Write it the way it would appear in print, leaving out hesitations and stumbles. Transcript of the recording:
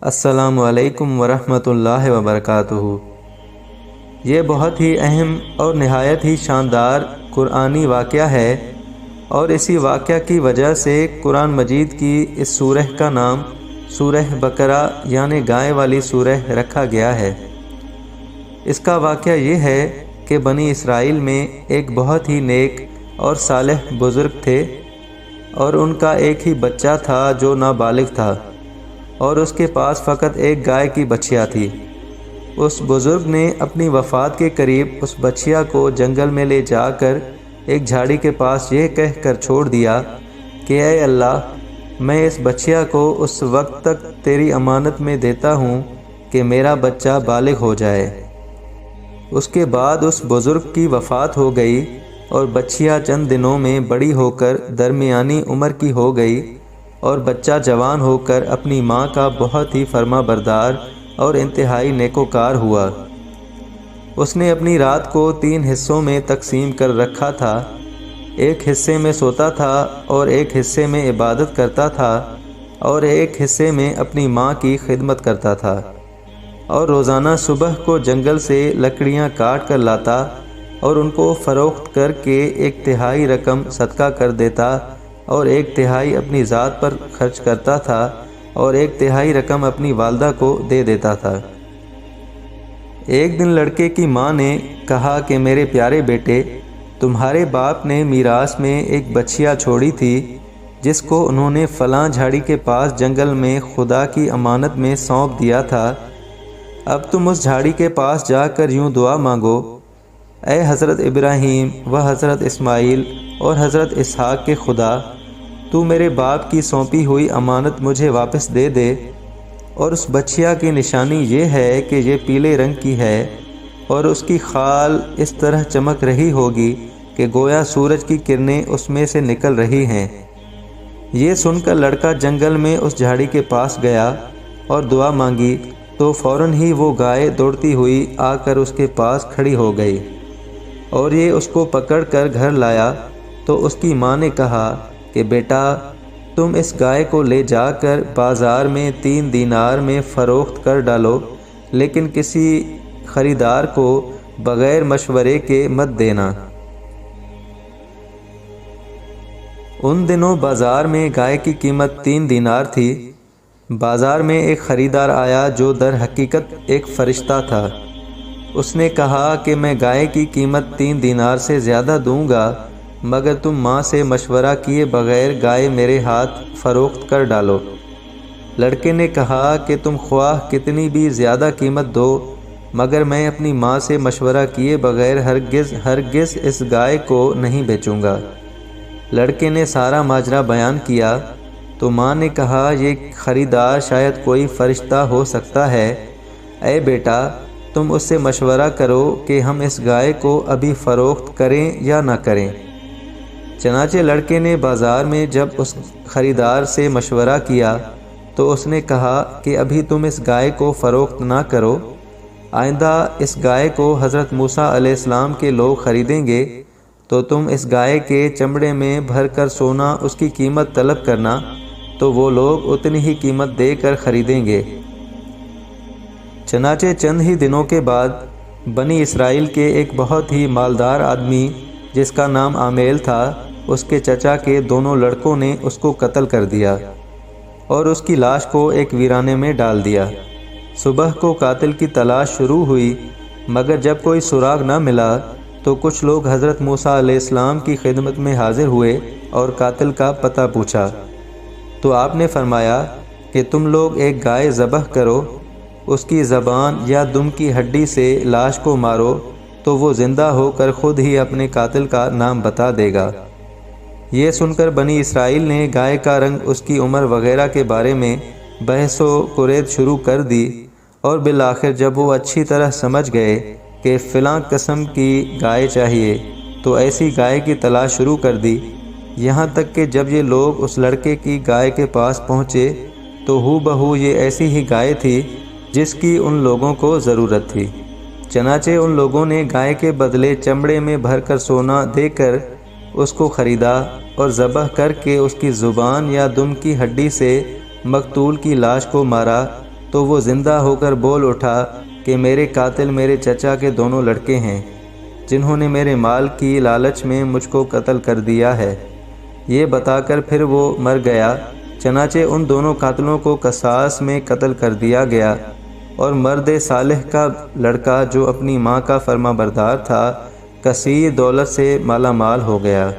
السلام علیکم ورحمۃ اللہ وبرکاتہ۔ یہ بہت ہی اہم اور نہایت ہی شاندار قرآنی واقعہ ہے، اور اسی واقعہ کی وجہ سے قرآن مجید کی اس سورہ کا نام سورہ بقرہ یعنی گائے والی سورہ رکھا گیا ہے۔ اس کا واقعہ یہ ہے کہ بنی اسرائیل میں ایک بہت ہی نیک اور صالح بزرگ تھے، اور ان کا ایک ہی بچہ تھا جو نابالغ تھا، اور اس کے پاس فقط ایک گائے کی بچھیا تھی۔ اس بزرگ نے اپنی وفات کے قریب اس بچھیا کو جنگل میں لے جا کر ایک جھاڑی کے پاس یہ کہہ کر چھوڑ دیا کہ اے اللہ، میں اس بچھیا کو اس وقت تک تیری امانت میں دیتا ہوں کہ میرا بچہ بالغ ہو جائے۔ اس کے بعد اس بزرگ کی وفات ہو گئی، اور بچھیا چند دنوں میں بڑی ہو کر درمیانی عمر کی ہو گئی، اور بچہ جوان ہو کر اپنی ماں کا بہت ہی فرما بردار اور انتہائی نیکوکار ہوا۔ اس نے اپنی رات کو 3 حصوں میں تقسیم کر رکھا تھا، ایک حصے میں سوتا تھا، اور ایک حصے میں عبادت کرتا تھا، اور ایک حصے میں اپنی ماں کی خدمت کرتا تھا، اور روزانہ صبح کو جنگل سے لکڑیاں کاٹ کر لاتا اور ان کو فروخت کر کے 1/3 رقم صدقہ کر دیتا، اور 1/3 اپنی ذات پر خرچ کرتا تھا، اور 1/3 رقم اپنی والدہ کو دے دیتا تھا۔ ایک دن لڑکے کی ماں نے کہا کہ میرے پیارے بیٹے، تمہارے باپ نے میراث میں ایک بچھیا چھوڑی تھی جس کو انہوں نے فلاں جھاڑی کے پاس جنگل میں خدا کی امانت میں سونپ دیا تھا۔ اب تم اس جھاڑی کے پاس جا کر یوں دعا مانگو، اے حضرت ابراہیم و حضرت اسماعیل اور حضرت اسحاق کے خدا، تو میرے باپ کی سونپی ہوئی امانت مجھے واپس دے دے، اور اس بچھیا کی نشانی یہ ہے کہ یہ پیلے رنگ کی ہے، اور اس کی خال اس طرح چمک رہی ہوگی کہ گویا سورج کی کرنیں اس میں سے نکل رہی ہیں۔ یہ سن کر لڑکا جنگل میں اس جھاڑی کے پاس گیا اور دعا مانگی، تو فوراً ہی وہ گائے دوڑتی ہوئی آ کر اس کے پاس کھڑی ہو گئی، اور یہ اس کو پکڑ کر گھر لایا۔ تو اس کی ماں نے کہا کہ بیٹا، تم اس گائے کو لے جا کر بازار میں 3 دینار میں فروخت کر ڈالو، لیکن کسی خریدار کو بغیر مشورے کے مت دینا۔ ان دنوں بازار میں گائے کی قیمت 3 دینار تھی۔ بازار میں ایک خریدار آیا جو در حقیقت ایک فرشتہ تھا۔ اس نے کہا کہ میں گائے کی قیمت 3 دینار سے زیادہ دوں گا، مگر تم ماں سے مشورہ کیے بغیر گائے میرے ہاتھ فروخت کر ڈالو۔ لڑکے نے کہا کہ تم خواہ کتنی بھی زیادہ قیمت دو، مگر میں اپنی ماں سے مشورہ کیے بغیر ہرگز اس گائے کو نہیں بیچوں گا۔ لڑکے نے سارا ماجرا بیان کیا، تو ماں نے کہا یہ خریدار شاید کوئی فرشتہ ہو سکتا ہے، اے بیٹا تم اس سے مشورہ کرو کہ ہم اس گائے کو ابھی فروخت کریں یا نہ کریں۔ چنانچہ لڑکے نے بازار میں جب اس خریدار سے مشورہ کیا تو اس نے کہا کہ ابھی تم اس گائے کو فروخت نہ کرو، آئندہ اس گائے کو حضرت موسیٰ علیہ السلام کے لوگ خریدیں گے تو تم اس گائے کے چمڑے میں بھر کر سونا اس کی قیمت طلب کرنا، تو وہ لوگ اتنی ہی قیمت دے کر خریدیں گے۔ چنانچہ چند ہی دنوں کے بعد بنی اسرائیل کے ایک بہت ہی مالدار آدمی جس کا نام عامیل تھا، اس کے چچا کے دونوں لڑکوں نے اس کو قتل کر دیا اور اس کی لاش کو ایک ویرانے میں ڈال دیا۔ صبح کو قاتل کی تلاش شروع ہوئی، مگر جب کوئی سراغ نہ ملا تو کچھ لوگ حضرت موسیٰ علیہ السلام کی خدمت میں حاضر ہوئے اور قاتل کا پتہ پوچھا، تو آپ نے فرمایا کہ تم لوگ ایک گائے ذبح کرو، اس کی زبان یا دم کی ہڈی سے لاش کو مارو، تو وہ زندہ ہو کر خود ہی اپنے قاتل کا نام بتا دے گا۔ یہ سن کر بنی اسرائیل نے گائے کا رنگ، اس کی عمر وغیرہ کے بارے میں بحث و قریت شروع کر دی، اور بالآخر جب وہ اچھی طرح سمجھ گئے کہ فلاں قسم کی گائے چاہیے تو ایسی گائے کی تلاش شروع کر دی، یہاں تک کہ جب یہ لوگ اس لڑکے کی گائے کے پاس پہنچے تو ہو بہو یہ ایسی ہی گائے تھی جس کی ان لوگوں کو ضرورت تھی۔ چنانچہ ان لوگوں نے گائے کے بدلے چمڑے میں بھر کر سونا دے کر اس کو خریدا، اور ذبح کر کے اس کی زبان یا دم کی ہڈی سے مقتول کی لاش کو مارا، تو وہ زندہ ہو کر بول اٹھا کہ میرے قاتل میرے چچا کے دونوں لڑکے ہیں، جنہوں نے میرے مال کی لالچ میں مجھ کو قتل کر دیا ہے۔ یہ بتا کر پھر وہ مر گیا۔ چنانچہ ان دونوں قاتلوں کو قصاص میں قتل کر دیا گیا، اور مرد صالح کا لڑکا جو اپنی ماں کا فرما بردار تھا، کثیر دولت سے مالا مال ہو گیا۔